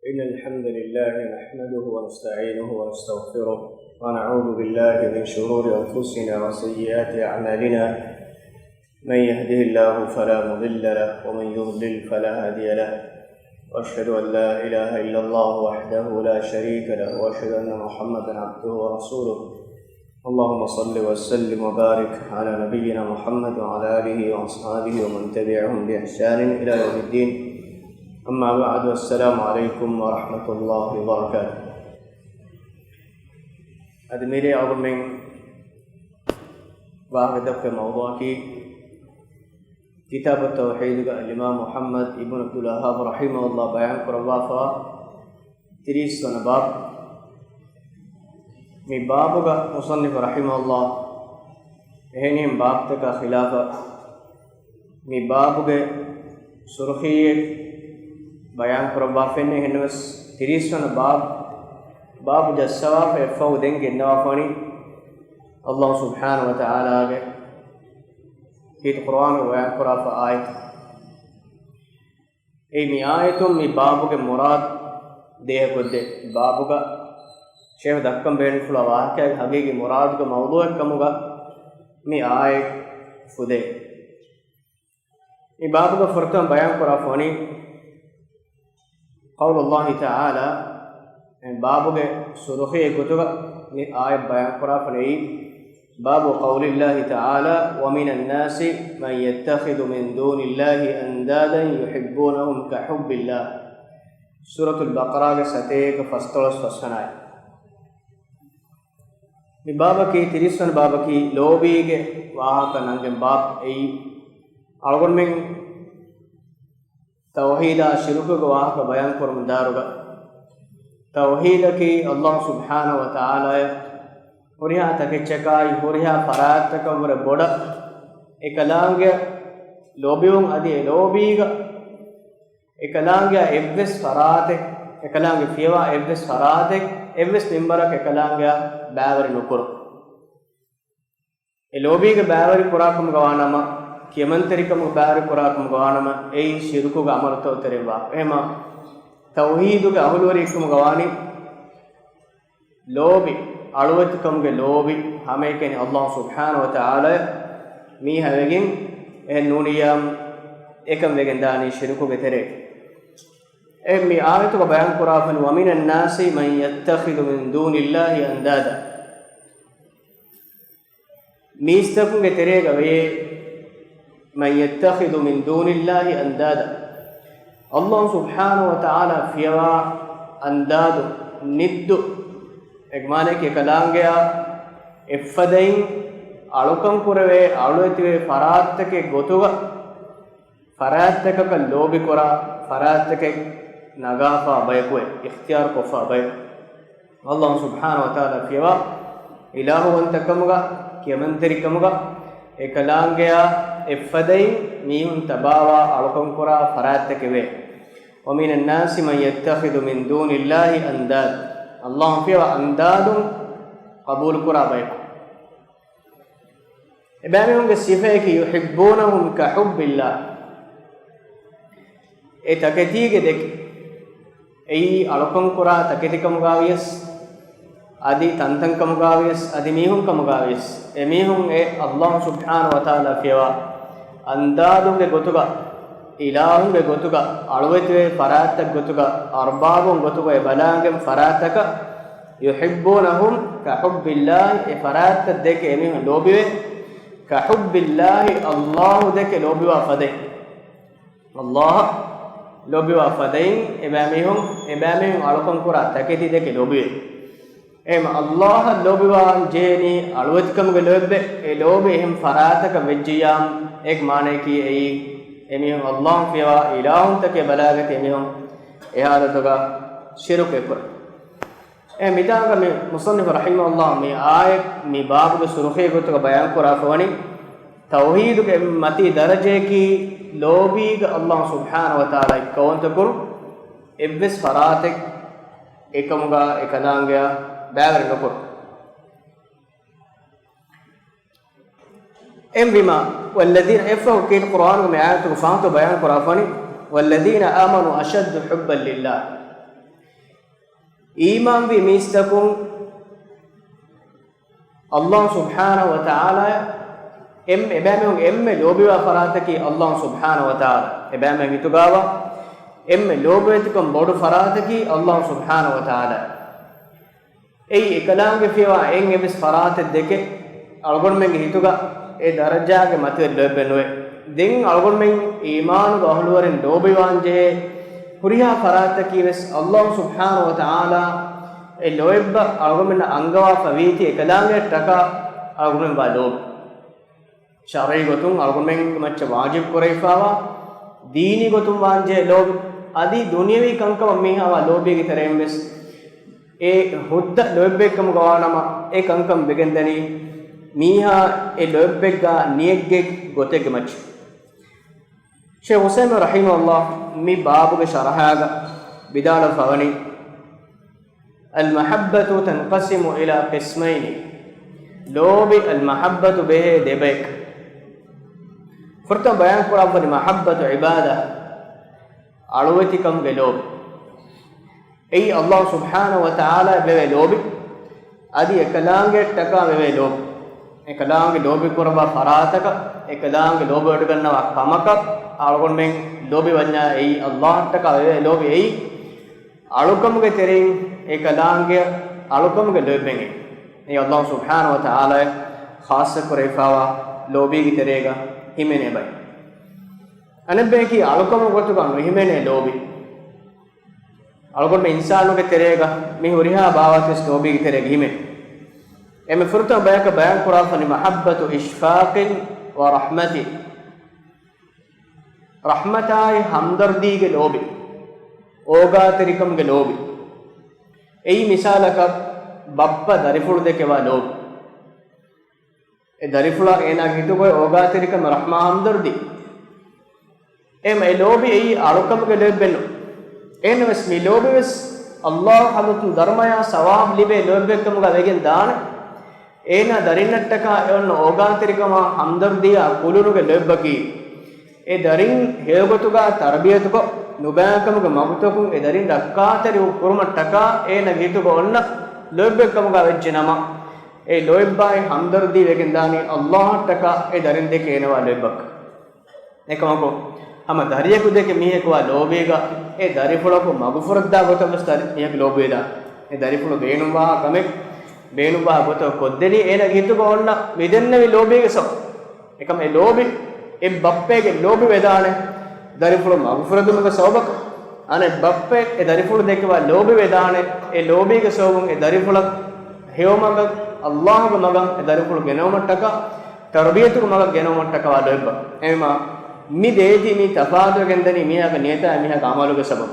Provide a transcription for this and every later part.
إن الحمد لله نحمده ونستعينه ونستغفره ونعوذ بالله من شرور أنفسنا وسيئات أعمالنا. من يهده الله فلا مضل له ومن يضلل فلا هادي له، وأشهد أن لا إله إلا الله وحده لا شريك له، وأشهد أن محمدا عبده ورسوله. اللهم صل وسلم وبارك على نبينا محمد وعلى آله وأصحابه ومن تبعهم بإحسان إلى يوم الدين. أما بعد، السلام عليكم ورحمة الله وبركاته. أدميري أغمين واحد في موضوع كتاب التوحيد الإمام محمد ابن عبد الوهاب رحمه الله بيان كربافا 30 باب. මේ බාබුග මුසන්නිෆ රහිමහුල්ලාහ එහෙනින් බාබ්තක ඛිලාෆ මේ බාබුගේ සුර්ඛියේ බයන් කරවා ෆෙන්නේ හෙනවස් 30 වන බාබු ජස්සවාෆ එෆෝ දෙන්ගේ නවාෆනි අල්ලාහ් සුබ්හානහු වතාලාගේ කීත කුර්ආන බයන් කරවා ආයත ඒ මේ ආයතුම් මේ බාබුගේ මුරාද් දේහ කොද්දේ බාබුග शेख दक्कम बेन फुला वाक्य हगीगी मुराद का मौदू कमुगा मी आए फुदे ई बाब का फरतम बयान करा फोनी कौल अल्लाह तआला इन बाब के सुरुखी गुतुगा मी आए बयान करा फनी बाब कौल अल्लाह तआला व मिन अन्नास मन यत्तखिदु मिन दूनिल्लाहि अंदादा युहिब्बूनहुम कहुब्बिल्लाह सूरतुल बकरा के सते के फस्तलस फसनाय මේ බාබකී 30 වන බාබකී ලෝභීගේ වාහක නංගෙන් බාබ් එයි අලගොන්ෙන් තෞහීදා ශිරුකගේ වාහක බයන් කරමු දාරුග තෞහීදකී අල්ලාහ් සුබ්හානහු වතාලා හොරියා තකෙච්චකායි හොරියා ෆරාත්තකවර බොඩ එකලාංගය ලෝභියුන් අදී ලෝභීග එකලාංගය එව්ස් ෆරාතේ එකලාංගය ෆියවා එව්ස් ෆරාතේ එව්ස් නිම්බරක එකලාංගය බෑවරි නුකර ඒ ලෝභීගේ බෑවරි කුරාකම ගවානම කියමන්තරිකම බෑවරි කුරාකම ගවානම ඒ ශිරුකුගේ අමරතෝ තෙරෙවා එහෙම තෞහීදුගේ අහලුවරිකම ගවානි ලෝභි අලුවත්කමගේ ලෝභි හැම එකනේ අල්ලාහ් සුබ්හානහු වතාලා මේ හැවගෙන් ඒ නූනියම් එකම වෙගෙන් දානි ශිරුකුගේ තෙරේ මේ ආයතක බයන් කරාෆන වමින الناس من يتخذ من دون الله اندادا මිස්තකුගේ තෙරේග වේ من يتخذ من دون الله اندادا الله سبحانه وتعالى فيوا انداد නිද්දු එක්මානේ කේ කලාංගයා එෆදෙන් අලුකම් පුරවේ අලුතිවේ ෆරාත්තකේ ගොතුග ෆරාත්තකක ලෝභි කරා ෆරාත්තකේ नगाफा बैकुए इख्तियार कोफा बै अल्लाह सुब्हानहु व तआला फिवा इलाहु अंतकमुगा कियमंतरिकमुगा एकलांगया इफदई मीहुन तबावा अलकम कुरा फरातकेवे व मिन الناس من يتخذ من دون الله انداد अल्लाह फिवा अंदादु कबूल कुरा बै एबामेहुंगे सिफे कि युहिब्बूनहुम कहुब्बिल्लाह ए तकतीगे देख එයි අලකම් කුරා තකෙතිකම ගාවියස් আদি තන්තංකම ගාවියස් අදි මීහුන්කම ගාවියස් එමීහුන් ඒ අල්ලාහ් සුබ්හානහු වතාලා කියවා අන්දාදුගේ ගොතුක ඉලාහුගේ ගොතුක අලුවෙතේ ෆරාත්තක් ගොතුක අර්බාබුන් ගොතුක ඒ බලාංගෙන් ෆරාත්තක යුහිබ්බුනහුම් කහුබ්බිල්ලාහ් ඒ ෆරාත්ත දෙක එමීහුන් ලෝබිවේ කහුබ්බිල්ලාහ් අල්ලාහ් දෙක ලෝබිවා ෆදේ අල්ලාහ් ලෝභිවා ෆදයින් එබෑමෙහුන් අලුකම් කුරා තකෙති දෙක ලෝභිවේ එම අල්ලාහ් ලෝභිවා ජේනි අලුවත්කමගේ ලෝභෙ ඒ ලෝභෙ එහෙම් ෆරාතක වෙජ්ජියාම් එක් මානේ කී එයි එමිහුන් අල්ලාහ් ෆිවා ඉලාහුන් තකේ බලාගත එමිහුන් එහාරතක ශිරුක කර ඒ මිදාග මේ මුසන්නිෆ රහිමහුල්ලාහ මේ ආයත් මේ බාබුගේ සුරුඛේ ගොතක බයන් කරා ෆවනි තෞහීදුගේ මති දරජේ කී ලෝභීග අල්ලාහ් සුබ්හානහු වතාලා කවන්තකුර එව්ස් ෆරාතෙක් එකමුගා එකලාංගයා බෑවර නකුර එම්බිමා والذين افقوا كي القران میں آیت کو فہمت بیان کرافنی والذین آمنوا اشد حبا لله ඊමාන් වී මිස්තකුන් අල්ලාහ් සුබ්හානහු වතාලා එබැමෙන් එම්මෙ ලෝභිවා ෆරාතකි අල්ලාහ් සුබ්හානහු වතාලා එබැමෙන් හිතුගාවා එම්මෙ ලෝභයතිකම් බොඩු ෆරාතකි අල්ලාහ් සුබ්හානහු වතාලා ඒ එකලාංගේ ෆිවා එන් එබස් ෆරාත දෙකේ අල්ගොන්මෙන් හිතුගා ඒ දරජාගේ මත ලැබෙනොයි දෙන් අල්ගොන්මෙන් ඊමාන ගහලුවරෙන් ලෝභිවාන්ජේ හුරියා ෆරාතකි වෙස් අල්ලාහ් සුබ්හානහු වතාලා ඒ ලෝයබ්බ අල්ගොන්මෙන් අංගවා ෆවීති එකලාංගේ ටක අල්ගොන්මෙන් බලෝ ශරයි ගොතුන් අල්ගොන්මෙන් මච්ච වාජිබ් කරයිෆාවා දීනි ගොතුන් වාන්ජේ ලෝභ අදි දුනියවි කංකම මීහාවා ලෝභියගේ තරෙන් වෙස් ඒ හුද්ද ලොබ්බෙක්කම ගවානම ඒ කංකම් බෙගෙන්දනි මීහා ඒ ලොබ්බෙක්ගා නියෙක්ගේ ගොතෙක් මච් ෂේඛ් හුසෛන් රහිමහුල්ලාහ් මි බාබුගේ ශරහාග බිදාල ෆවනි අල් මහබ්බතු තන්කසිමු ඉලා qiස්මයින් ලෝභි අල් මහබ්බතු බෙහෙ දෙබෙක් ෆර්ත බයන් කරවනි මහබ්බතු ඉබාදා අලුවතිකම් ගේ ලෝභ ඒ අල්ලාහ් සුබ්හානහු වතාලා බෙවේ ලෝභි අදි එකලාංගේ ටකා බෙවේ ලෝභ එකලාංගේ ලෝභි කරවා ෆරාතක එකලාංගේ ලෝභ වඩ ගන්නවා කමක අලගොන් මෙන් ලෝභි වඤ්ඤා ඒ අල්ලාහ් ටකා බෙවේ ලෝභි ඒ අලුකම්ගේ තෙරින් එකලාංගේ අලුකම්ගේ ලෝභෙන් ඒ අල්ලාහ් සුබ්හානහු වතාලා ખાસ කරේෆාවා ලෝභිගේ තෙරේගා හිමෙනේ බයි අනබ්බේ කි අලුකම කොට ගන්න හිමෙනේ ලෝභි අලගොන් මේ ඉන්සානුගේ තෙරේග මේ හුරිහා බාවතස් ලෝභිගේ තෙරේග හිමෙ එමෙ ෆුර්ත බයක බයන් කුරාෆනි මහබ්බතු ඉෂ්ෆාකින් ව රහමති රහමතායි හම්දර්දීගේ ලෝභි ඕගාතරිකම්ගේ ලෝභි එයි මිසාලක බප්ප දරිෆුල් දෙකවා ලෝභි ඒ දරිෆුලා එනා හිතුවේ ඕගාතරිකම රහමා හම්දර්දී එමෙ ලෝභි එයි අලුකම්ගේ ලෝභෙන්නු එනවස් මේ ලෝභෙස් අල්ලාහ් හමුතු ධර්මය සවාබ් ලිබේ ලෝභෙකමුගා වෙගෙන් දාන එන දරින්නට්ටක එවන්න ඕගාතරිකම හම්දර්දියා කුලුරුගේ ලෝභකි ඒ දරින් හේගතුගා තරබියතුක නුබෑකමුගේ මමුතකුන් ඒ දරින් රක්කාතරි කුරුමට්ටක එන ගීතුක ඔන්න ලෝභෙකමුගා වෙච්ච නම ඒ ලෝභබයි හම්දර්දී වෙගෙන් දානි අල්ලාහ්ටක ඒ දරින් දෙක එනවා ලෝභක එකමකෝ අම දරියෙකු දෙක මිහෙකුවා ලෝභේග ඒ දරිෆුලකු මගුෆුරද්දා ගොතමස් මිහෙක ලෝභේදා ඒ දරිෆුල බේනුවා කමෙක් බේනුවා ගොත කොද්දෙනි එන ගිතුක ඔන්න විදෙන්නවි ලෝභේග සො එකම ඒ ලෝභි ඒ බප්පේගේ ලෝභි වේදානේ දරිෆුල මගුෆුරදුමක සෝබක අනේ බප්පේ ඒ දරිෆුල දෙකවා ලෝභි වේදානේ ඒ ලෝභේග සෝබුන් ඒ දරිෆුල හේවමග අල්ලාහ්ගේ මගන් ඒ දරිෆුල ගෙනවමට්ටක තරබියතුක මග ගෙනවමට්ටක වාලොබ්බ එයිමා mi deji mi tafadu gendani miyaga neta miyaga amaluge sabab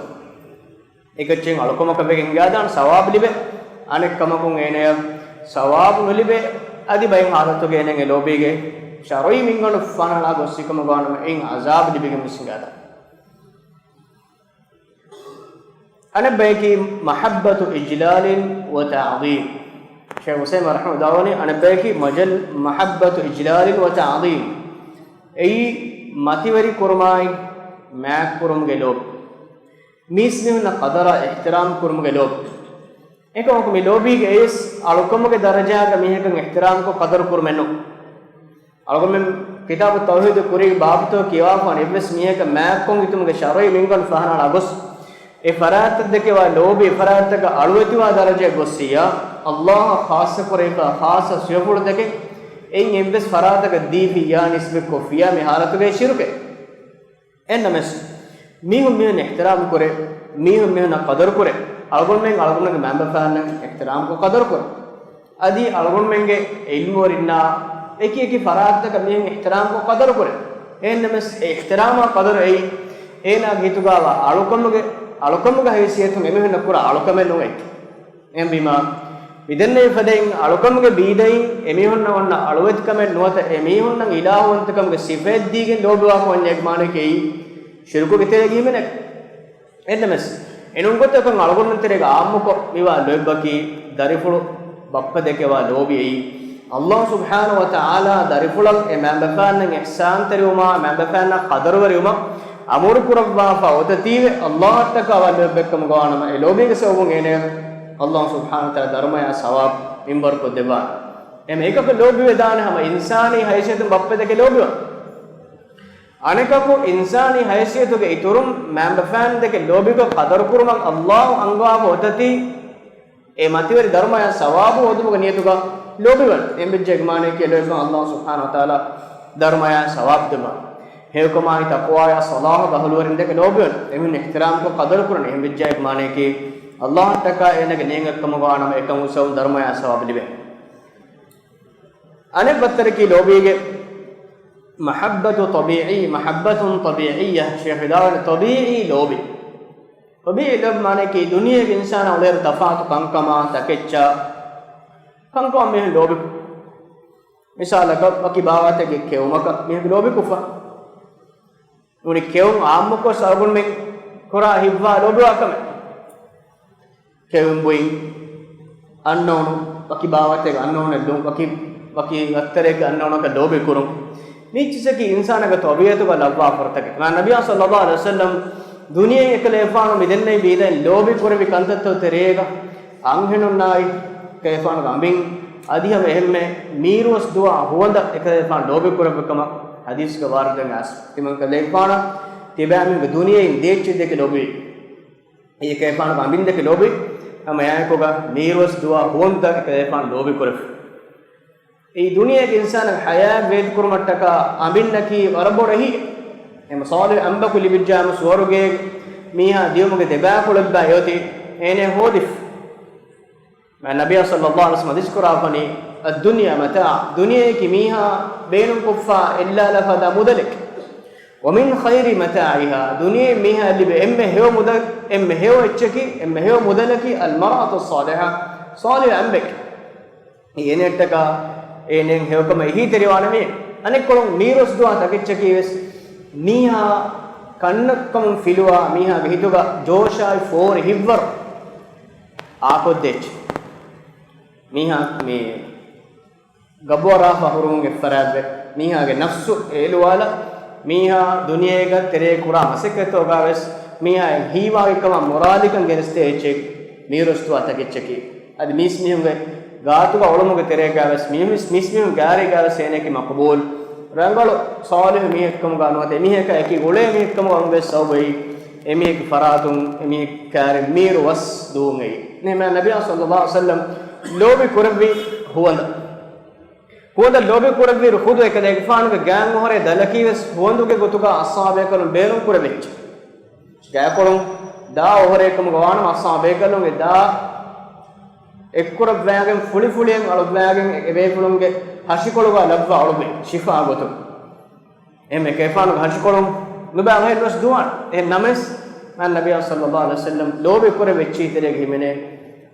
ekacchen alkomaka begen gadan sawab libe anek kamakun ene sawab nulibe adi bayin halatu ge enen lobige sharoi mingonu fanala gosikama ganam en azab libige misingada ana bayki mahabbatu ijlalin wa ta'zim shaykh husayn rahimahullah ana bayki majal mahabbatu ijlalin wa ta'zim ei मतिवरी कुरमाई मैक कुरम के लोग मीसने न कदरा एहतराम कुरम के लोग एक को मिलोबी के इस अलुकम के दर्जा का मिहे का एहतराम को कदर कुरमेनो अलुकम में किताब तौहीद कुरी बाब तो किया फन इब्लिस मिहे का मैक को तुम के शरई मिंगन फहना लागुस ए फरात देके वा लोबी फरात का अलवति वा दर्जा गोसिया अल्लाह खास करे का खास सियफुल देके එයින් එම්බස් ෆරාතක දීපි යා නිස්බ කොෆියා මේ حالتගේ ශිරුකේ එන්නමස් මීහු මෙන්න ඉහ්තරාම් කරේ මීහු මෙන්න කදර් කරේ අල්ගොන් මෙන් අල්ගොන්ගේ මෙම්බර් ෆාන්න ඉහ්තරාම් को කදර් කරේ අදි අල්ගොන් මෙන්ගේ ඉල්මු වරින්නා එකි එකි ෆරාතක මීහු ඉහ්තරාම් को කදර් කරේ එන්නමස් ඉහ්තරාම කදර් එයි එනා ගිතුගාවා අලුකම්ගේ හේසියතුන් එමෙන්න කුර අලුකමෙන් නොයි එම්බිමා විදන්නේ ෆදෙන් අලුකම්ගේ බීදෙන් එමිහොන්න වන්න අලුවත්කමෙන් නොත එමිහොන්න ඉලාවන්තකම්ගේ සිෆෙත් දීගෙන් ලෝභවා කොන්නේ මානකේ ශිරුකු විතරේ ගීමනේ එන්නමස් එනුන් ගොතකන් අලුගොන්න තරේක ආම්මකෝ විවා ලොබ්බකි දරිෆුළු බප්ප දෙකවා ලෝභී අල්ලාහ් සුබ්හානහු වතාලා දරිෆුලක් එමඹෆාන්නන් ඉහ්සාන් තරියුමා එමඹෆාන්න කදරවරියුමා අමුරු කුරවා ෆවතීවේ අල්ලාහ් තකවා ලොබ්බකම ගානම ඒ ලෝභීගේ සෝබුන් එනේ Allah subhanahu wa ta'ala dharmaya sawab minbar ko deba em ekak lobi vedana hama insani haysiyatun bappedeke lobiwa anekaku insani haysiyatuge iturum member fan deke lobi ko qadar kuruman Allah angwa hotati e mativeri dharmaya sawabu odumuga niyetuga lobiwan embejje gmane ke lobi Allah subhanahu wa ta'ala dharmaya sawab deba hekoma taqwa ya salah gahuluwarin deke lobiwan emin ihtiram ko qadar kurani embejje gmane ke Allah taka enage nengakam gaanam ekam usaw dharmaya sawab libe ane battare ki lobige mahabbatu tabi'i mahabbatun tabi'iyyah shaykh hidayat tabi'i lobi tabi'i lob mane ki duniya ke insana uler tafatu kankama takeccha kankama me lobi misalaka baki bawate ge keumaka me lobi kufa uni keum ammko sargun me kora hibwa lobi akame keum boing annonu baki bawate ge annonu dum baki attere ge annonu ka lobi kurum nichise ki insana ga tabiyatu ga labwa fartake na nabiy sallallahu alaihi wasallam duniya ekale efanu midenne biden lobi kurbi kantatto terega anhenunai kefanu gambin adiham ehme mirus dua huwanda ekale efanu lobi kurabkama hadis ga warden as timan kale efana tibamin ga duniya in dechi deke lobi e kefanu gambin deke lobi amaya ko ga mirus dua huwanda ekale efanu lobi kurab ei duniya ke insana haya ved kurmattaka ambinaki waraborahi em salih amba kuli bijjam suwaruge miha diyumuge deba kulabba yoti ene hodif ma nabiy sallallahu alaihi wasallam diskurafani ad-dunya mata' dunya ki miha bainum kuffa illa lafada mudalik wa min khairi mata'iha dunya miha libe emme hew mudak emme hew echki emme hew mudalaki al-mar'atu as-salihah salih ambek ene ettaka enen hewkama ehi teriwana me anekolon mirus duwa takechki wes miha kannakkum filwa miha gehituga joshai for hivvar akoddech miha me gabwara fahurunge faradbe miha ge nafsu eluwala miha duniyega tere kura maseketo gaves miha hiwa ikama moralikan geneste echek mirus duwa takechki ad mis mihunge gaatuga olumuge teregaves mismihun gaare gaves eneki maqbul rangalu salih mihekkum ganuate miheka eki gole mihekkum ganuge sawbai emihek faratun emihek kare mir was duungai nema nabiy sallallahu alaihi wasallam lobi kurbi huwanda lobi kurbi khudu ekade gfanuge gang hore dalakives huwanduge gotuga ashabe kalun belun kurabech gakolun da hore ekkum gawanam ashabe kalun da ekkurab wagen fuli fuliyen alub wagen ebe fulunge hashikoluga labwa alube shifa gotu emme kefanu hashikolum nuba ngayros duwan en names man nabiy sallallahu alaihi wasallam lobe kore vechi terege himene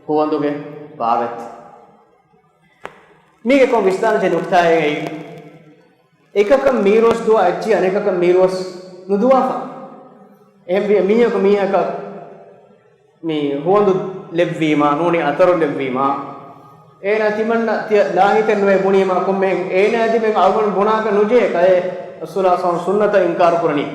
huwanduge bavet mige ko vistan je nuktaye ekakam miros duwa achi anekakam miros nuduwa fa embe mihaka mihaka mi huwandu levvima nuni ataru levvima ena timanna lahiten we bunima kummen ena adi men algon bunaka nuje kae rasulullah sallallahu sunnata inkar kurani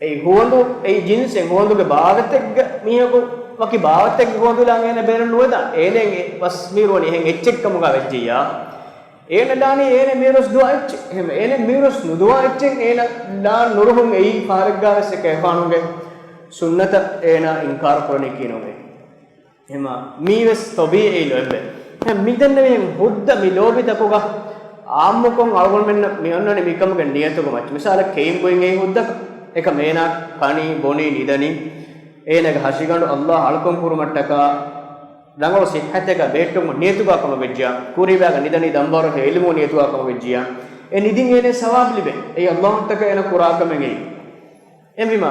ei huwandu ei jinsen huwandu ge baagateg mihaku waki baagateg huwandu lang ene beren nuweda ene was mironi hen echekkamu ga vejjiya ene dani ene mirus duwa ech ene mirus nuduwa echen ene la nuruhum ei faragga se kefanuge sunnata ena inkar kurani kinome ema miwes tabi'i lobe midenne men hudda mi lobi takuga ammukon algon menna mi onnane mikamuge niyatuga mach misala keim goin ei hudda eka mena kani boni nidani enaga hashigandu allah alkon kurumattaka dango sihhateka betum niyatuga kama vejja kuribaga nidani dambaro ilmu niyatuga kama vejja e nidin ene sawab libe ei allah taka ena kurakamengi emima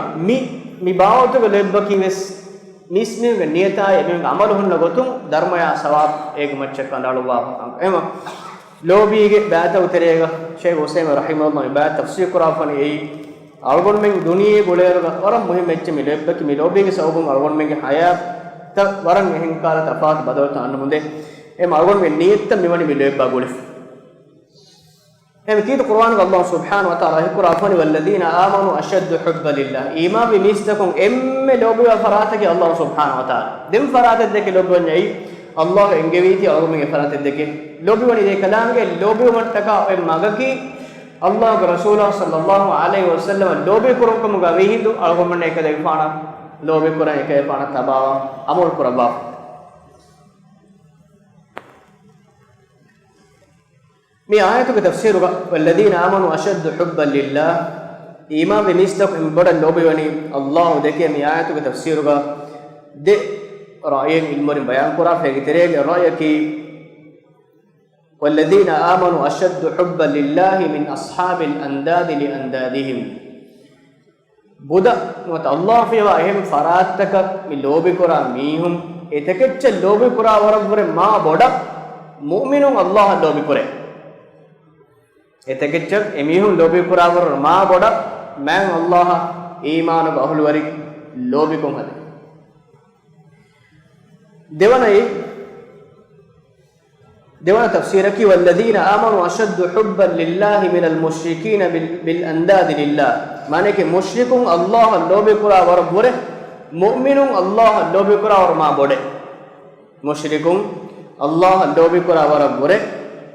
mi baawtuga lebbaki wes nismege niyata emenge amal hunna gotum dharmaya sawab eg maccha kandaluwa ema lobige baata uterega sheikh Usaim rahimahullah ba tafsir qurafani ei algon men duniye goleruga waram muhim ecche mi lebbaki mi lobige sawbun algon menge haya ta waram ehin kala tafaat badalta annu munde em algon men niyetta miwani mi lebba golif هم كيد قرآن الله سبحانه وتعالى يقول أفني والذين آمنوا أشد حبا لله إيمان بميستكم لوبي وفراتك الله سبحانه وتعالى دم فرات الدك لوبي ونعي الله إنجبيتي أو من فرات الدك لوبي وني ذي كلامك لوبي ومرتكا ماغكي الله رسوله صلى الله عليه وسلم لوبي كرمكم غويهدو أو من نيك ديفانا لوبي كرا نيك ديفانا تباوا أمور كربا مي آياتك تفسيرك والذين آمنوا أشد حبا لله إيمان بميستك إن بدل لوبي وني الله دكي مي آياتك تفسيرك دي رأيين المرين بيان قرآن في كتير رأيك والذين آمنوا أشد حبا لله من أصحاب الأنداد لأندادهم بودا نوت الله في واهم فراتك من لوبي قرآن ميهم إتكتش لوبي قرآن ورب ما بودا مؤمنون الله لوبي قرآن එතෙකච්ච එමිහුන් ලෝභී කුරාවර මා ගොඩ මෑන් අල්ලාහ ඊමාන බහුල වරි ලෝභිකුම් හද දෙවන තෆ්සීරකි වල්ලදීන ආමනු අෂද්දු හුබ්බන් ලිල්ලාහි මිනල් මුශ්රිකීන බිල් අන්දාදි ලිල්ලාහ් মানে কি මුශ්රිකුන් අල්ලාහ ලෝභී කුරාවර ගොරේ මුමිනුන් අල්ලාහ ලෝභී කුරාවර මා ගොඩේ මුශ්රිකුන් අල්ලාහ ලෝභී කුරාවර ගොරේ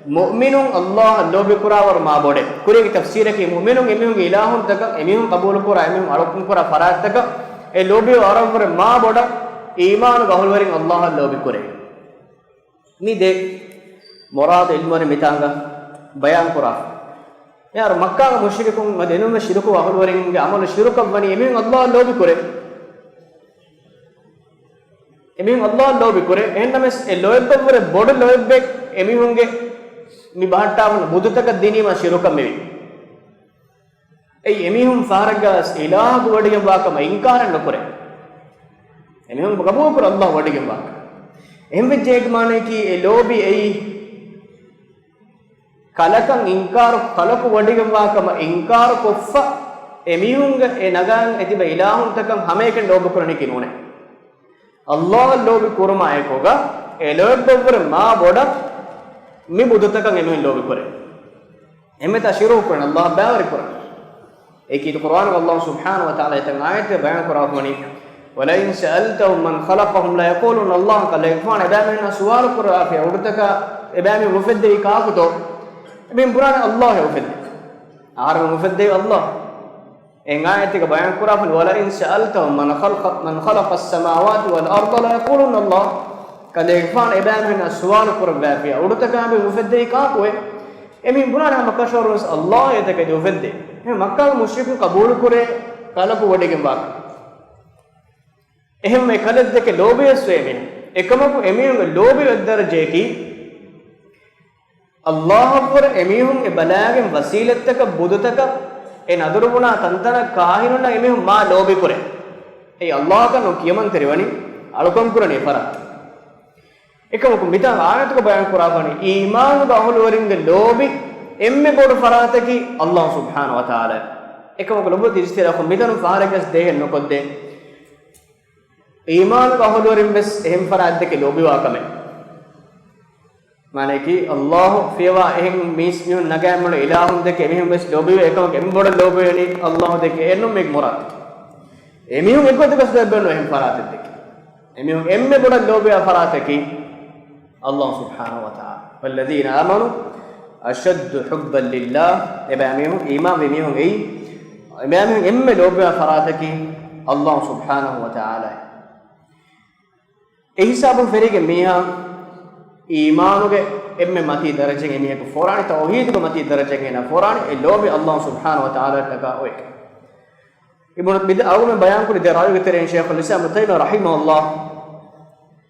मुमिनुन अल्लाह लोबी कुरावर मा बोडे कुरे की तफसीर की मुमिनुन एमिहुन इलाहुन तक एमिहुन कबूल कुरा एमिहुन अरकुन कुरा फरात तक ए लोबी अरवर मा बोडा ईमान गहुल वरिन अल्लाह लोबी कुरे नी दे मुराद इल्मने मितांगा बयान कुरा यार मक्का का मुशरिकुन मदीना में शिरक गहुल वरिन के अमल शिरक बनी एमिहुन अल्लाह लोबी कुरे एमिहुन अल्लाह लोबी कुरे एनमस ए लोयबवर बोड लोयबे एमिहुन के mi bahattavun budutaka dinima shiruka mevi ei emihum faragas ilahu wadigem wakama inkaran nokore emihum qabul kur allah wadigem wak embe jeg mane ki e lobi ei kalakan inkar kalaku wadigem wakama inkar koffa emihunga e nagan etiba ilahun takam hameken lobi kurani kinune allah lobi kurma ekoga e lobber ma boda mi budutakan emen lobi kore emeta shiru kun allah bawri kore eki qur'an allah subhanahu wa ta'ala tan ayat bayan qur'ani wala in sa'altahum man khalaqahum la yaquluna allah qala yakfan ebamena suwal qur'a fi udutaka ebami mufaddi kaakuto ebin qur'an allah mufaddi ar mufaddi allah en ayat ka bayan qur'an wala in sa'altahum man khalaqa as-samawati wal arda la yaquluna allah कलेफान एबामिन सुवाल कुरबाफिया उड़तका बे मुफद्दे का कोए एमिन बुनाना मक्का शोरस अल्लाह ये तक जो फद्दे हे मक्का के मुशरिक कबूल करे काला को वडे के बाक एहम में कलद दे के लोबे स्वेमे एकम को एमिन लोबे दर्जे की अल्लाह पर एमिन ए बलागे वसीलत तक बुदतक ए नदरुना तंतन काहिरुना एमिन मा लोबे करे ए अल्लाह का नो कियमन तेरवनी अलकम कुरने फरा එකම මිතා ආයතක බයන් කරාවනි ඊමාන ගහල වරින්ග ලෝබි එම්මෙ බොඩ ෆරාතකි අල්ලාහ් සුබ්හානහු වතාලා එකම ලොබ දිස්තිර කො මිතන ෆාරකස් දෙහෙන් නොකොද්දේ ඊමාන ගහල වරින් බස් එහෙම් ෆරාත් දෙක ලෝබි වාකම মানে কি අල්ලාහ් ෆේවා එහෙන් මිස් මියු නගෑමල ඉලාහුන් දෙක එමිහුන් බස් ලෝබි එකම එම් බොඩ ලෝබි වෙනි අල්ලාහ් දෙක එන්නු මෙක් මොරාත් එමිහුන් එක්කදකස් දෙබ්බනෝ එහෙම් ෆරාත් දෙක එමිහුන් එම්මෙ බොඩ ලෝබි ෆරාතකි الله سبحانه وتعالى والذين آمنوا أشد حبا لله إمامهم إمام بميهم أي إمامهم إما لوبا فراتك الله سبحانه وتعالى إحساب فريق ميها إيمانك إما متي درجة إني كفوران توحيدك متي درجة إني فوران اللوبي الله سبحانه وتعالى تكاويك ابن بدأ أول من بيان كل دراية كتير شيخ الإسلام ابن تيمية رحمه الله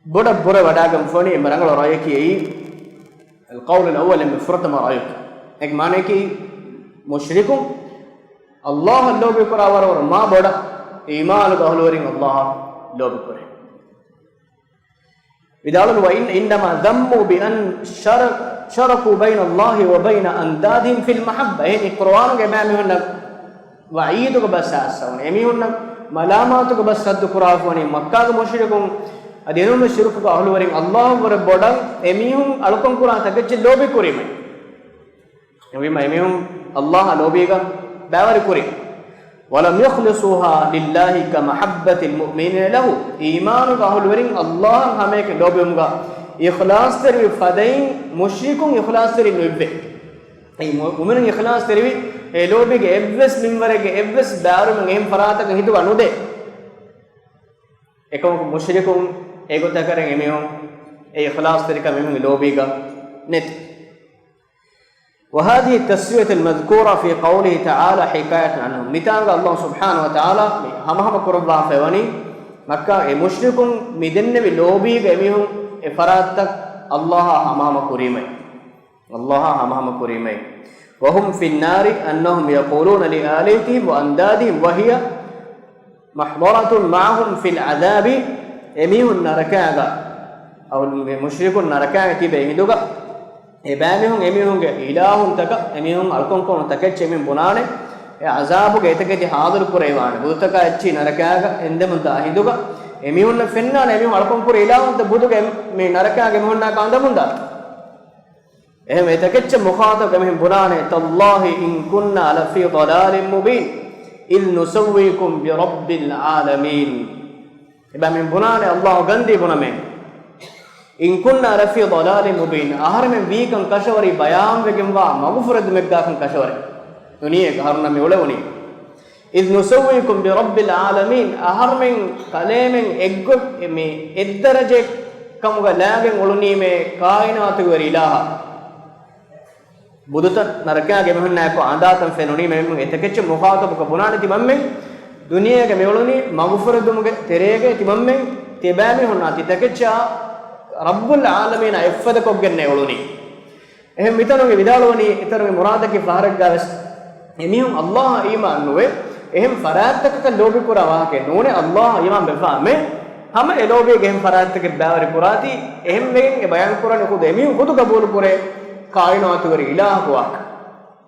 بڑا برا وڈاگم فونی مرنگل رائے کی القول الاول من فرط ما رأيك ایک معنی کی مشرکوں اللہ لو بکرا ور ما بڑا ایمان گہلورین اللہ لو بکرے بدال وان انما ذموا بان شركوا بين الله وبين اندادهم في المحبه يعني قرآن کے میں ہن وعید کو بس اسون امی ہن ملامات کو بس صد قرآن فونی مکہ کے مشرکوں අදෙනුම ශිරුක අහලවරින් අල්ලාහ් වර බොඩන් එමිහුන් අලුකම් කුරාන් තකච්ච ලෝබි කුරිමයි එවිම එමිහුන් අල්ලාහ ලෝභීක බෑවරි කුරි ولم يخلصوها لله كمحبة المؤمنين له إيمان قهول ورين الله همك لوبيمغا إخلاص تري فدين مشركون إخلاص تري نوبه أي مؤمن إخلاص تري لوبيك إبس منورك إبس دارو من إم فراتك هيدو أنوده إكمك مشركون إيكو تكرين إميهم إخلاص تري كميهم لوبيكا نت وهذه التسوية المذكورة في قوله تعالى حكاية عنهم متانغ الله سبحانه وتعالى هم قربا فيوني مكة مشركون مدن بلوبي جميعهم إفرادك الله هم كريمي الله هم كريمي وهم في النار أنهم يقولون لآلهتهم وأندادهم وهي محضرة معهم في العذاب إميهم نركاغا أو المشركون نركاغا تبعيدوغا එබෑමිහුන් එමිහුන්ගේ ඉලාහුන් තක එමිහුන් අල්කොන් කොන තකෙච්ච එමින් බුනානේ ඒ අසාබුගේ එතකෙදි හාදුරු කුරේවානේ බුදුතක ඇච්චි නරකයාග එන්දෙම දාහිදුග එමිහුන් ෆෙන්නානේ එමිහුන් අල්කොන් කුර ඉලාහුන් ත බුදුගේ මේ නරකයාගේ මොහොන්නා කාන්දමුන්දා එහෙම එතකෙච්ච මුඛාතබ එමිහුන් බුනානේ තල්ලාහි ඉන් කුන්නා ලෆී ඩලාලින් මුබීන් ඉල් නුසව්වීකුම් බිරබ්බිල් ආලමීන් එබෑමිහුන් බුනානේ අල්ලාහ් ගන්දී බුනමේ إن كنا لفي ضلال مبين أهر من بيكم كشوري بيان وكموا مغفرة مقداكم كشوري دنيا كهرنا مولوني إذ نسويكم برب العالمين أهر من كلام إجب مي الدرجة كم غلاغ مولوني مي كائنات وريلاها بدوت نركيا جمهن نايكو عاداتم فنوني مي إتكتش مخاطب كبنان تمامين دنيا كمولوني مغفرة دمك تريجة تمامين تبامي هنا تتكتشا රබ්බුල් ආලමීන එෆද කොග්ගන්නේ වලුනි එහෙම මිතනගේ විදාලෝනි ඊතරගේ මුරාදකේ ෆහරක් ගාවස් එමිහුම් අල්ලාහ ඊමාන් නුවේ එහෙම ෆරාත්තක ලෝබි කුරා වාකේ නෝනේ අල්ලාහ ඊමාන් බෙෆාමේ හැම එලෝබේ ගෙම් ෆරාත්තක බෑවරි කුරාති එහෙම මෙගෙන් ඒ බයන් කුරානේ කුද එමිහුම් කුද කබූල් කුරේ කායිනාතු වර ඉලාහ කුවක්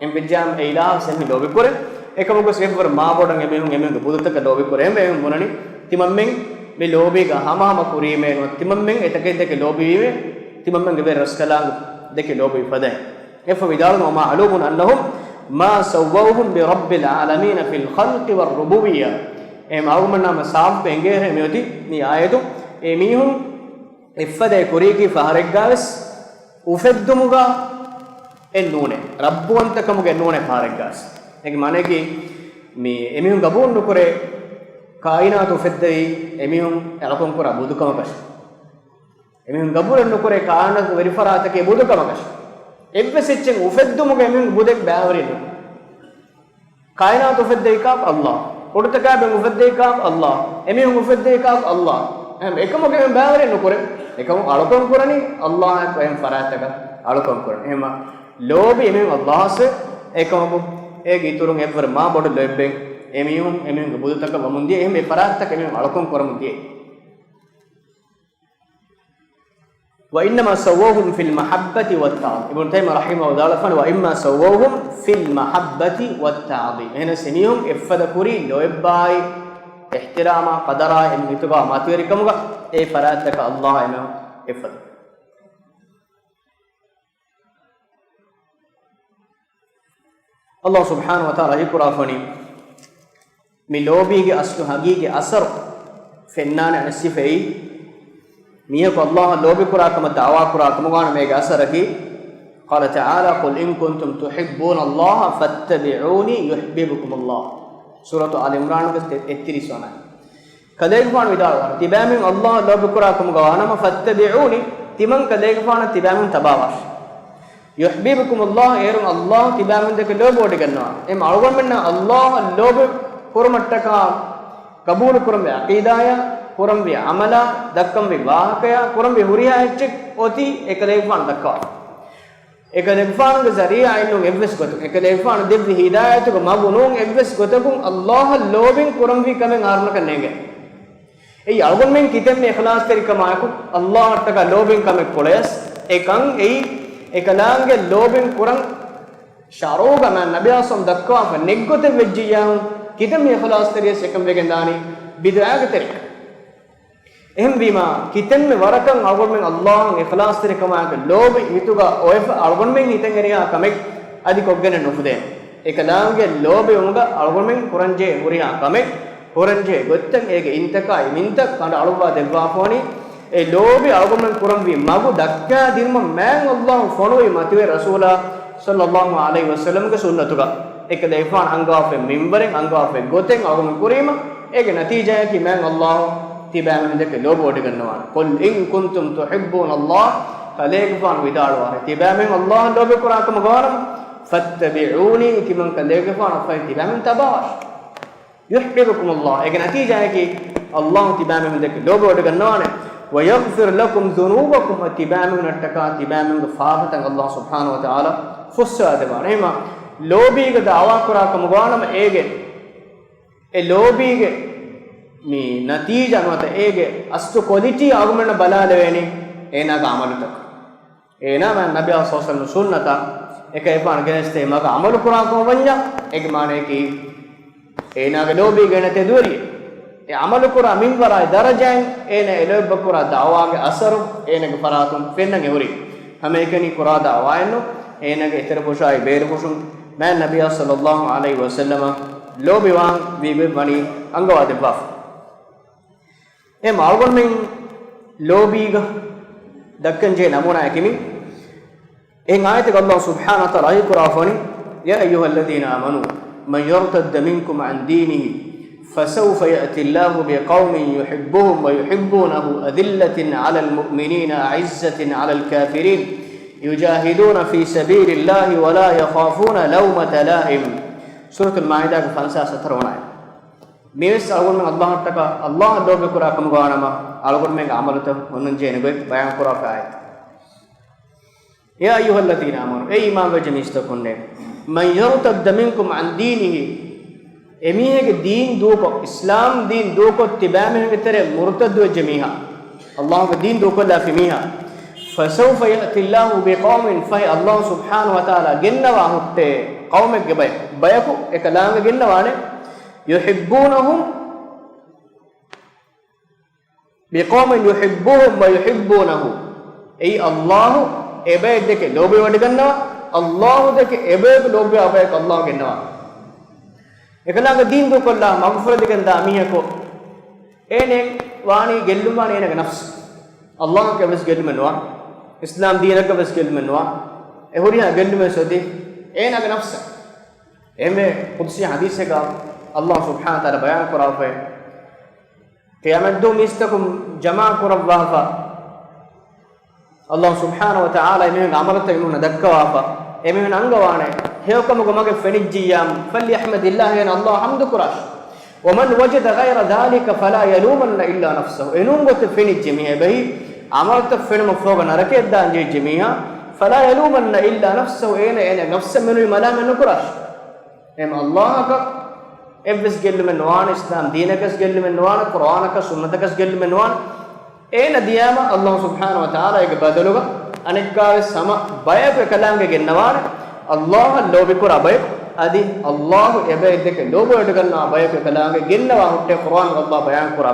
එම් පිජාම් ඒ ඉලාහ සෙමි ලෝබි කුරේ එකමක සෙවර මා බොඩන් එමිහුම් බුදුතක ලෝබි කුරේ එම් මොනනි තිමම්මෙන් මේ ලෝභීග හමහම කුරීමේ නොතිමම්මෙන් එතකෙදක ලෝභීවේ තිමම්මෙන් ගෙබේ රස්කලාංග දෙක ලෝභී පදයි එෆ විදාලන වමා අලුමුන් අන්නහුම් මා සවවහුම් බිරබ්බිල් ආලමීන ෆිල් ඛල්qි වර් රුබුබිය්යා එම් අවුමනම සාම් පෙංගේ මෙයති මේ ආයතු ඒ මීහුම් එෆදේ කුරීකි ෆහරෙක් ගාවස් උෆෙද්දුමුගා එන්නෝනේ රබ්බුවන්තකමුගේ නෝනේ ෆහරෙක් ගාස් ඒක মানে කි මේ එමිහුම් ගබෝන් නුකරේ කායිනාතු ෆෙද්දයි එමිහුම් එලකොන් කුර බුදුකම කෂ එමිහුම් ගබුරන් නුකරේ කානක වෙරිෆරාතකේ බුදුකම කෂ එබ්බෙසෙච්චෙන් උෆෙද්දුමුග එමිහුම් බුදෙක් බෑවරින් කායිනාතු ෆෙද්දයි කාක් අල්ලාහ් උඩතකා බෙන් උෆෙද්දයි කාක් අල්ලාහ් එමිහුම් උෆෙද්දයි කාක් අල්ලාහ් එම් එකමගේ බෑවරින් නුකරේ එකම අලකොන් කුරණි අල්ලාහ් එම් ෆරාතක අලකොන් කුරණි එහෙම ලෝභි එමිහුම් අල්ලාහ්ස එකම ඒ ගිතුරුන් එවර මා බොඩ ලෙබ්බෙන් එමිහුම් බුදුතක වමුන්දිය එහෙම පරාත්තක එමිහුම් අලකොන් කරමුදිය وإنما سووهم في المحبة والتعظيم ابن تيمية رحمه الله قال وإما سووهم في المحبة والتعظيم هنا سميهم إفد كوري لو إباي احتراما قدرا إن يتقى ما تيركمغا أي فراتك الله إمام إفد الله سبحانه وتعالى يقول أفني ملوبيගේ අස්තු හගීගේ අසර් ෆෙන්නාන අනසිෆෙයි මියක අල්ලාහ් ලෝබි කුරාකම දාවා කුරාකම ගාන මේක අසරකි قال تعالى قل إن كنتم تحبون الله فاتبعوني يحببكم الله سورة آل عمران 33 කදේගපාන විදාව තිබෑමින් අල්ලාහ් ලෝබි කුරාකම ගානම فاتبعوني තිමන් කදේගපාන තිබෑමින් තබාවශ يحببكم الله එරුන් අල්ලාහ් තිබෑමින් දෙක ලෝබෝඩි ගන්නවා එම් අලුගොන් මෙන්න අල්ලාහ් ලෝබි කුරමට්ටක කබූල් කුරම් අකීදාය කුරම් වි අමලා දක්කම් වි වාහකය කුරම් වි හුරියා එච්ච ඔති එකදේගපාන දක්වා එකදේගපානගේ සරියා අයිනු එවස් ගොත එකදේගපාන දෙවි හිදායතුක මගුණුන් එවස් ගොතකුන් අල්ලාහ් ලෝබින් කුරම් වි කමෙන් ආරණ කන්නේගේ ඒ අලුගොන් මෙන් කිතෙන් මේ ඉඛලාස් තරිකමායකු අල්ලාහ් අට්ටක ලෝබින් කමෙක් කොලස් එකන් ඒ එකලාංගේ ලෝබින් කුරම් ශාරෝගම නබියසම් දක්වා නෙග්ගොත වෙජ්ජියන් कितम इखलास तरिए सेकम वेगन दानी बिदआग तरिक එහෙම වීම කිතෙන් මේ වරකන් අවගොන් මෙන් අල්ලාහ් ඉඛලාස් තරිකම ආක ලෝභ හිතුගා ඔය අවගොන් මෙන් හිතෙන් එනියා කමෙක් adi koggene nufude ekalaange lobe unga algomen kuranje huriha kame kuranje gotten ege intaka minta kanda aluwa devwa poni e lobe algomen kuramwi magu dakka dirma man Allah fonoi matiwe rasula sallallahu alaihi wasallam ke sunnatuga ekade ifan angafe minbaren angafe goten algomen kurima ege natija ki man Allah tibam deke lobe odi gannawa qul in kuntum tuhibbuna Allah kalekfan vidalwa tibam Allah lobe kurakam garam fattabi'uni timan kalekfan fa tibam tabash yuhibbukum Allah ege natija ki Allah tibam deke lobe odi gannawa wa yaghfir lakum dhunubakum tibam nattaka tibam faafatan Allah subhanahu wa ta'ala fussada nema lobiga dawa kurakam garam ege e lobiga mi natija mata ege astu quality argument balaleveni ena ga amalutak ena man nabiy sallallahu alaihi wasallam sunnata ekai pan geneste maga amalu qura ko wanya ege mane ki ena ga lobi gene te duri e amalu qura min wara darajain ena elob qura dawa ge asaru ena ge paratum penna ge huri hame ekani qura dawa enno ena ge itera pushai beer pushum man nabiy sallallahu alaihi wasallam lobi wan vi bani angawade baf em algon men lobiga dakkan je namuna ekimi en ayat Allah subhanahu wa ta'ala ayqurafani ya ayyuhalladhina amanu man yartadda minkum an dinihi fasawfa ya'ti Allahu biqaumin yuhibbuhum wa yuhibbunahu adillatin 'alal mu'minina 'izzatin 'alal kafirin yujahiduna fi sabilillahi wa la yakhafuna lawmata la'im surah al-maidah 517 mees algon men Allah taka Allah lobe kura kam gawanama algon men amalata onnan jene be bayan kura faay ya ayyuhalladhina amanu ay iman wa jamista kunne man yartadda minkum an dinihi emihege deen duko islam deen duko tibame vitere murtad wa jamiha Allah ka deen duko la fimiha fasawfa ya'ti Allah biqaumin fa Allah subhanahu wa ta'ala gennawa hutte qaumege bayaku ekalaanga gennawane yuhibbunahum biqaumin yuhibbuhum wa yuhibbunahu ay Allah ebe deke lobe wadi gannawa Allah deke ebe lobe abe Allah gennawa ekalaga deen do kolla maghfirah diganda amiyako ene wani gelluma ene nafs Allah ke bes gelmenwa islam deen ke bes gelmenwa e horiya gelme sodi ene nafs eme qudsi hadith ka Allah subhanahu wa ta'ala bayan kurafe qiyamat do mistakum jama kurabwafa Allah subhanahu wa ta'ala eme amalata inuna dakkawafa eme angawane hekam gomage fenijiyam falyahmadillah ya Allah hamdu kurash waman wajada ghayra dhalika fala yalumanna illa nafsuhu enum got fenijimi ebehi amalta fenum foga narake danje jimiha fala yalumanna illa nafsuhu ene nafsa menu malamen kurash em Allah ka evs gelmen wan islam deenakas gelmen wan qur'anakas sunnatakas gelmen wan ena diyama Allah subhanahu wa ta'ala ege badaluga anikka sama bayak kalange gennawan Allah lobe kura bayak adi Allah ebe deke lobe edganna bayak kalange gennawa hutte qur'an Allah bayan kura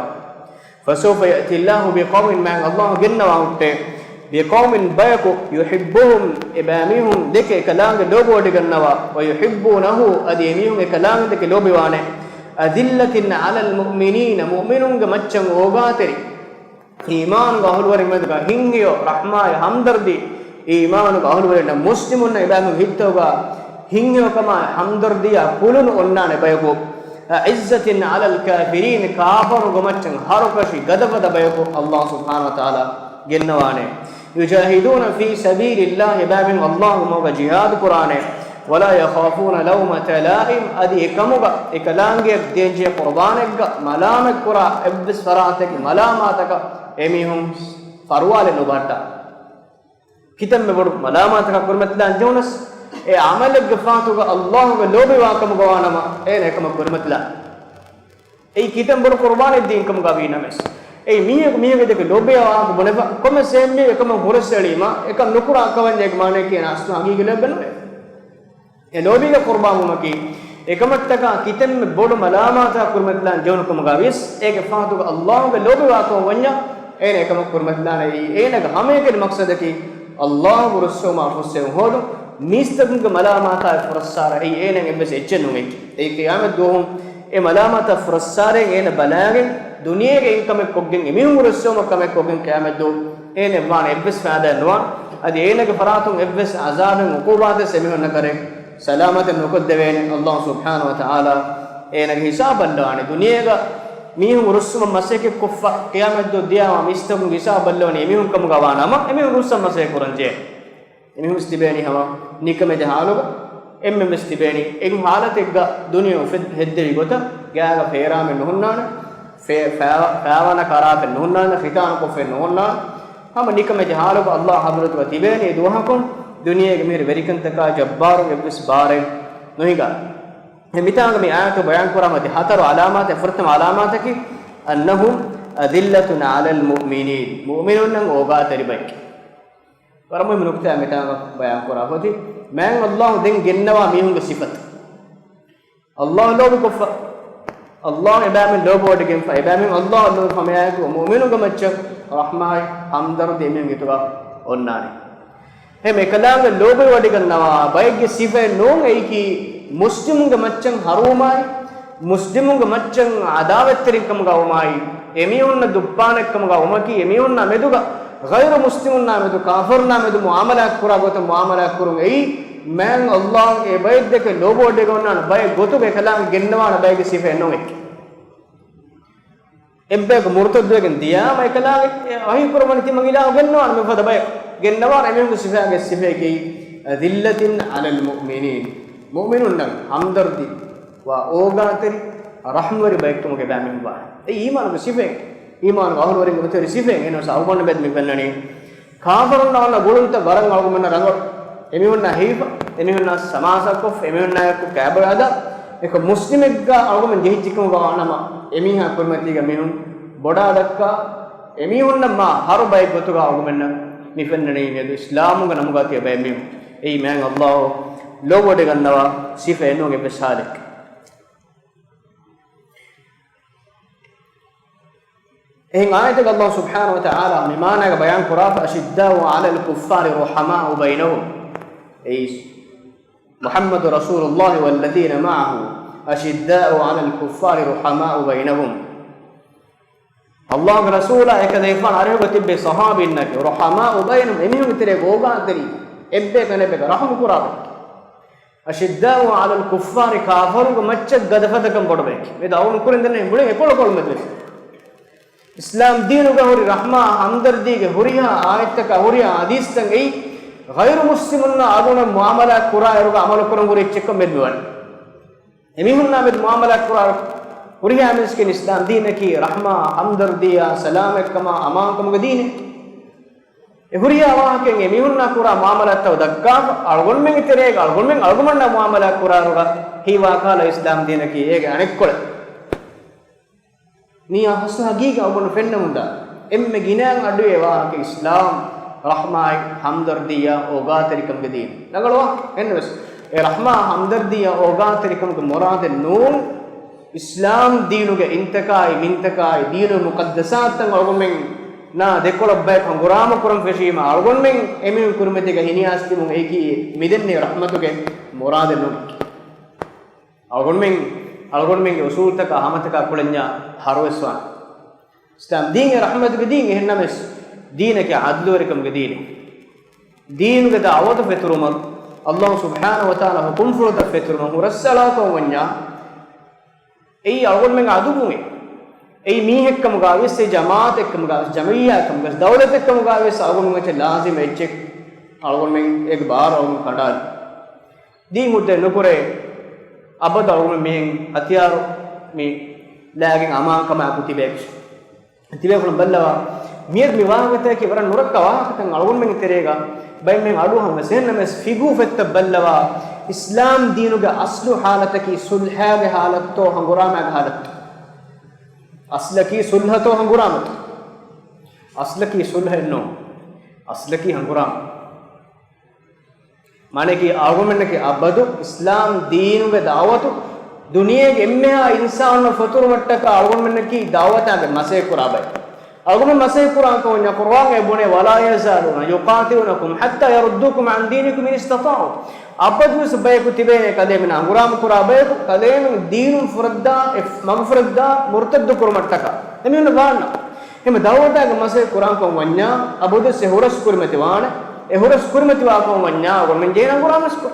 fasawfa ya'ti Allah biqaumin ma Allah gennawa hutte biqaumin bayak yuhibbuhum ibamihum deke kalange lobe edgannawa wa yuhibbunahu adi emihum kalange deke lobe wane adillatin 'alal mu'minina mu'minun ga maccam ogateri iman ga ahulwari medga hingiyo rahma hamdardi iman ga ahulwari na muslimun ibamu hittoga hingiyo kama hamdardiya kulun onnane bayako izzatin 'alal kafirin kafaru ga maccam harukashi gadabada bayako Allah subhanahu wa ta'ala gennawane yujahiduna fi sabilillah babin Allahumma wa jihad qur'ane wala yakhafuna lawmata la'im adi ekamuga ekalange denje qurbanegga malamak qura ebbis faratek malamataka emihum farwale nobatta kitam me bodu malamataka kurmatlan jonas e amalag gafatuga Allah ga lobe wakam gawanama ene ekam kurmatla ei kitam bodu qurban din kam gavina mes ei miye deke lobe wa boneva komme semme ekam huraselima ekam nukura kawanje ek mane ke nastu agi gele benwe e lobe ga qurban maki ekamattaka kitam me bodu malamata kurmatlan jonukum gavis ege fatuga Allah ga lobe wakam wanya ene ekam kurmatlan ei ene ga hameke maqsadaki Allah russuma fusse hodu mistakunga malamata furassara ei enen ebbes echenun ekki ei qiyamat dohum e malamata furassaren ena balagen duniyege inkame koggen emihun urussoma kame koggen qiyamat do ene wan ebbes faada nuwa adi enege faratun ebbes azaben uqubate semihun nakare salamatan nukoddevene Allah subhanahu wa ta'ala enege hisaballani duniyega mihun urussuma maseke kuffa qiyamat do diyawa mistakun hisaballani emihun kam gawana ma emihun urussum maseke kuranje emihun istibeni hawa nikame jahaluga emme mestibeni egum halategga duniya ufed heddevi gota gaaga feerame nuhunnaana fawana karafe nuhunnaana khitana kofe nuhunnaana hama nikame jahaluga Allah hadratu wa tibeni duhakon duniyege mere verikantaka jabbaru ebbes bare nuhiga mitanga mi ayatu bayan kuramati hataru alamat furtam alamataki annahum adillatun ala almu'minin mu'minun nan oga taribak paramu nukta mitanga bayan kurafati man Allah den gennawa mihunga sifat Allah lobu kofa Allah ibamin lobu odegen fa ibamin Allah lobu famayaku mu'minunga macca rahmai hamdard emen gituga onnani he mekalanga lobu odegannawa bayge sifa non eiki muslimunga maccan harumai muslimunga maccan adawattirinkam gawmai emiyonna duppanekam gawmaki emiyonna meduga ghayru muslimunna medu kafirna medu muamala kura gota muamala kurun ei man Allah e baydeke lobo de gonna bay gotu be kalang gennawana bayge sifa non ek embek murtadwegen diya may kalang ahi kurmani timangila gennawana me fada bay gennawana emiyunga sifa ki adillatin ala almu'minin mu'minun nan hamdardi wa ogatari rahmari baytumu ke bamin ba ei iman ko sife iman gahul warin ko teri sife eno sauban bed mi pennani kafirun nawna gulunta garan algumenna rango emihunna hifa emihunna samasakof emihunna ko kabada ek muslimegga algumen jehicikku gawanama emiha kurmatiga mihun boda dakka emihunna ma haru bay gotuga algumenna mi pennani medu islamunga namugati bay mi ei man Allah logo de gannawa sifa enoge besalik ehin ayat Allah subhanahu wa ta'ala mimana ga bayan quraf ashiddau 'ala al-kuffari ruhama'u bainahum ay Muhammad rasulullah wal ladina ma'ahu ashiddau 'ala al-kuffari ruhama'u bainahum Allah rasula ekadefan arego tibbe sahabinnak ruhama'u bainahum emihum tere goga teri ebbe kanebe rahmu quraf ashiddau 'ala al-kuffari kafaru macca gadafadakam bodbek me dawun kurindane bule ekol kol medle islam deenuga hori rahma hamdardi ge horiya ayataka horiya hadis tangai ghairu muslimunna aguna muamala kura eruga amal kurun guri chekka medwan emihunna med muamala kura horiya miskin islam deenaki rahma hamdardiya salamakama amankam ge deene e horiya waken emihunna kura muamala taw dakka algon men terega algon men algumanna muamala kura eruga hiwa kala islam deenaki ege anekkol niya hasna giga obon fennamunda emme ginan aduwe waake islam rahmai hamdardiya ogaterikam gedin nagalwa ennes e rahma hamdardiya ogaterikam ke murad nun islam deenuge intakai mintakai deenu muqaddasat tan algomen na dekolobbe kangurama kuram feshima algonmen emi kurmete ge hiniasti mun eki midenne rahmatuge murad nun algonmen ge usul taka hamataka kulenya harweswan islam deen rahmat ge deen hennames deen ke adlurikam ge deen ge da'wat feturuma Allah subhanahu wa ta'ala hukum furta feturuma mursalatu wanya ei algonmen adubume ei mihekkam gaawes se jamaat ekkam gaawes jamiyya ekkam gaawes dawlat ekkam gaawes algonmen che lazim echek algonmen ek bar algon kadal deen udde nukure abad algon men hatiyar me lagin aman kama kutibek tibekun ballawa mir miwagata ke waran nurakka wahatan algon men terega bay men adu ham sennames figu fetta ballawa islam deenuga aslu halataki sulhage halatto hangurama halat aslaki sulhato hanguramat aslaki sulhenno aslaki hanguram माने कि आर्गुमेंट के अबदु इस्लाम दीन वे दावतु दुनिया के एम्मे इंसान फतुर मट्ट का आर्गुमेंट की दावत आगे मसे कुराबे أقوم مسيح القرآن كون القرآن يبوني ولا يزالون يقاتلونكم حتى يردوكم عن دينكم إن استطاعوا أبدو سبايك تبين كلامنا أقرام كرابيك كلام دين فردا مغفردا مرتد كرمتك همين وانا هم داودا مسيح القرآن كون ونيا أبدو سهورس كرمتي وانا هورس كرمتي واكون ونيا ومن جينا قرآن مسكو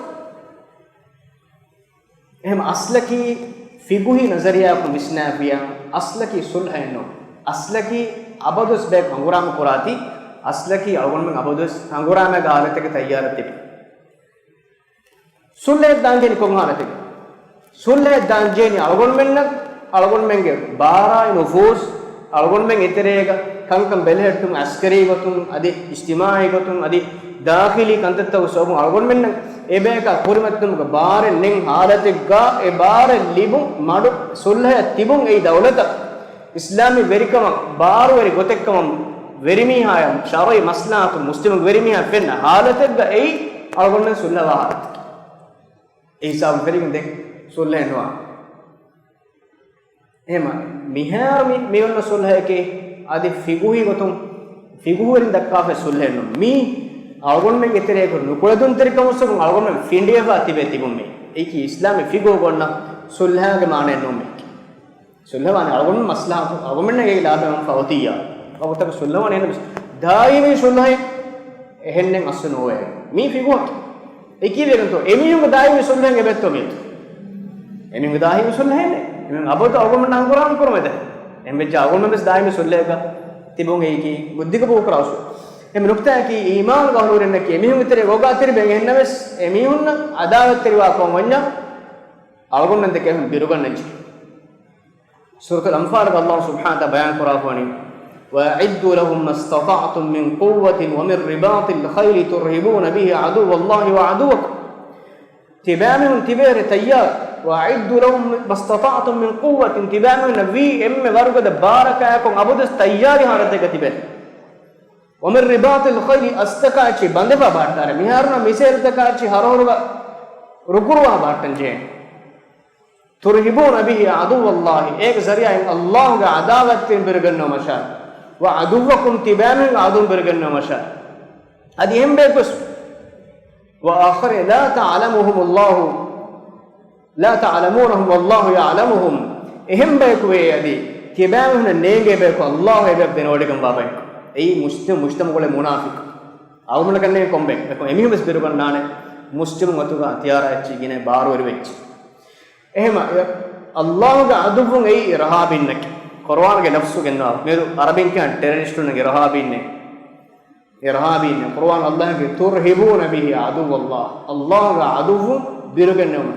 هم أصلكي فيبوه نظرياكم إسنافيا أصلكي صلح إنه أصلكي أبدوس بيك هنغرام كراتي أصلكي أقول من أبدوس هنغرام قالتك تيارتك صلح دانجني كم قالتك صلح دانجني أقول من بارا نفوس أقول من إتريك كم بلهتم عسكري قطم أدي اجتماعي قطم أدي داخلي كنت توسعون أقول من إبيك كورمتم بار نين حالتك إبار ليبون مادو صلح تيبون أي دولة إسلامي بريكم بارو وري غوتكم وريمي هايم شاري مسلات مسلم وريمي فين حالتك أي أقول من صلح واحد أي سام بريكم ده صلح نوا إما ميهار ميون صلح كي أدي فيغوي غوتم فيغوين دكافة صلح نو مي أقول من كتير يقول نقول دون تريكم وسوم أقول من فينديا فاتي بيتيكم مي إيكي إسلامي فيغو قلنا صلح كمانه نومي صلح وانا أقول من مسلح أقول من نيجي لابد من فوتيا أقول تك صلح وانا هنا دايما صلح هنن أصنوه مي فيغو إيكي بيرن تو إمي يوم دايما صلح نجبت ميت إمي يوم دايما صلح هنا إمي أبوت أقول من نانغورام كرمه ده إمي جا أقول من بس دايما صلح كا تبون إيكي بدي كبوك راسو إمي نقطة كي إيمان قالوا لنا كي إمي يوم تري غوغا تري بيجهنا بس إمي يوم عداوة تري واقوم ونيا أقول من ده كهم بيروغان نجي سورة الأنفال الله سبحانه وتعالى بيان قرآني وأعدوا لهم ما استطعتم من قوة ومن رباط الخيل ترهبون به عدو الله وعدوكم تبامهم تبير تيار وأعدوا لهم ما استطعتم من قوة تبامهم في ورقة باركاكم أبودس تياري هارتك تبير ومن رباط الخيل أستكاچي بندفا بارتار ميهارنا ميسير تكاچي هرورغا ركوروا بارتن جين ترهبون به عدو الله ایک ذریعہ اللہ کا عداوت تین برگنو مشاء وعدوكم تبان عدو برگنو مشاء اديهم بكس واخر لا تعلمونهم والله يعلمهم اهم بكوي ادي تبان نيگه بكو الله يبب دنودكم بابا اي مسلم کو منافق අවුමල කන්නේ කොම්බෙක් එක්ක එමිහුම ස්පිරුකන් නානේ මුස්ලිම් වතුගා තියාරා එච්චි ගිනේ බාරෝ වෙරි වෙච්චි එහෙම අල්ලාහ්ගේ අදුබුන් ඒ ඉරහාබින්නක කුර්ආන්ගේ ලෆ්සු ගෙන්නවා මේරු අරබින් කියන ටෙරරිස්ටුන්ගේ ඉරහාබින්නේ කුර්ආන් අල්ලාහ්ගේ තුර්හිබූන බිහි අදුවල්ලාහ් අල්ලාහ්ගේ අදුබු බිරුගෙන්නම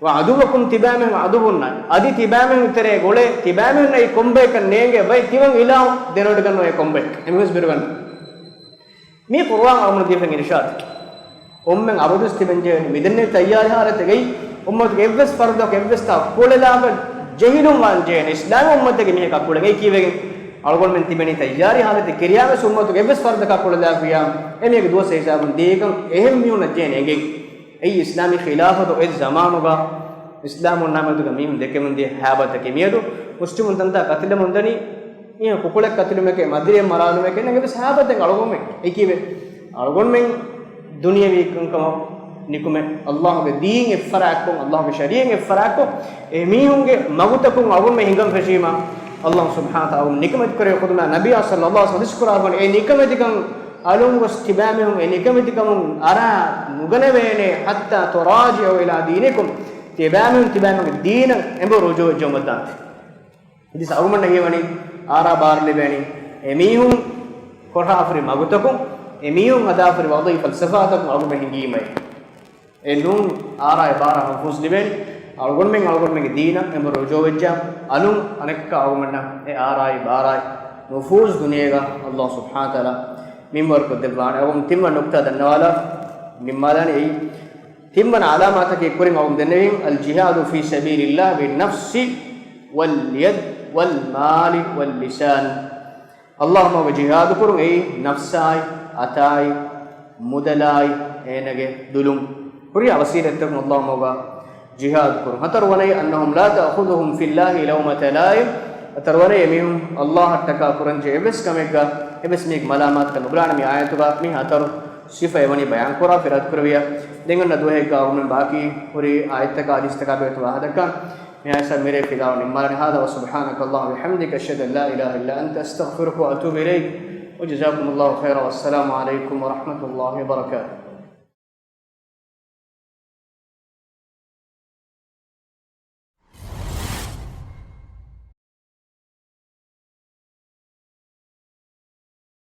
وعدوكم تبامهم عدونا ادي تبامهم ترى گوله تبامهم nei කොම්බෙක් නේගේ බයි තිවන් ඉලා දෙනොඩ ගන්නවා ඒ කොම්බෙක් එමිස් බිරුගන්න මේ කුර්ආන් අමර දෙfen ඉර්ෂාද් උම්මෙන් අබදුස් තිබෙන්ජේ මිදන්නේ තයාරි හරතෙයි උම්මත් එවස් ෆර්දක් එවස් තා කොලලාම ජෙහිනුම් වන්ජේ ඉස්ලාම උම්මතගේ මේ කකුලගේ කීවෙගෙන් අල්ගොල් මෙන් තිබෙනි තයාරි හරතෙ කිරියාව උම්මත් එවස් ෆර්දක කොලලා ෆියා එමේගේ දුවස හිසාබුන් දීකම් එහෙම් මියුන ජේනේගේ أي إسلامي خلافة أي زمانه إسلام النامة كميم دكمن دي حابة كميادو مسلم تنتا قتل مندني إيه كوكولة قتل مكة مدري مرانو مكة نعم بس حابة تنقلهم مك أي كيف أرغون من دنيا بيكون كم نيكم الله بدين إفراكم الله بشريعة إفراكم ميهم كه مغوتكم أرغون من هنگام فشيما الله سبحانه وتعالى نيكم تكره خدمة نبي صلى الله عليه وسلم شكر أرغون إيه نيكم تكم ألون واستبامهم إنكم تكم أرى نغنبينه حتى تراجعوا إلى دينكم تبامهم الدين أمبر رجوع جمدان إذا سأقوم نجيبني أرى بار لبني أميهم كرهافر مغتكم أميهم هدافر وضعي فلسفاتكم أقوم بهنجيمه إنهم أرى بار نفوس لبني أقول من الدين أمبر رجوع جام ألون أنك أقوم أرى بار نفوس دنيا الله سبحانه وتعالى ميمور كدبان أقوم تيمن نقطة دنوالا ممالان أي تيمن علامات كيكورين أقوم دنوين الجهاد في سبيل الله بالنفس واليد والمال واللسان اللهم وجهاد كورين أي نفساي أتاي مدلاي إنك دلوم كوري وسيلتكم اللهم وجهاد كورين هتروني أنهم لا تأخذهم في الله لومة لائم අතරවරේ එමිහුන් අල්ලාහට තකා කුරන්ජේ එබස් කමෙක්ගා එබස් මේක මලාමත් කන උබලාන මේ ආයතුගා මේ හතරු සිෆා එවනි බයන් කරා ෆිරත් කරවිය දෙංගන දුහෙගා උමන් ಬಾಕಿ පුරි ආයතක අදිස්තක බේතු වහදක මේ ආයස මෙරේ ෆිදාව නිම්මලන හදා වසුබ්හානක අල්ලාහ් වබිහම්දික අෂහදු අන් ලා ඉලාහා ඉල්ලා අන්ත අස්තග්ෆිරුක වඅතූබු ඉලයික් وجزاكم الله خيرا والسلام عليكم ورحمة الله وبركاته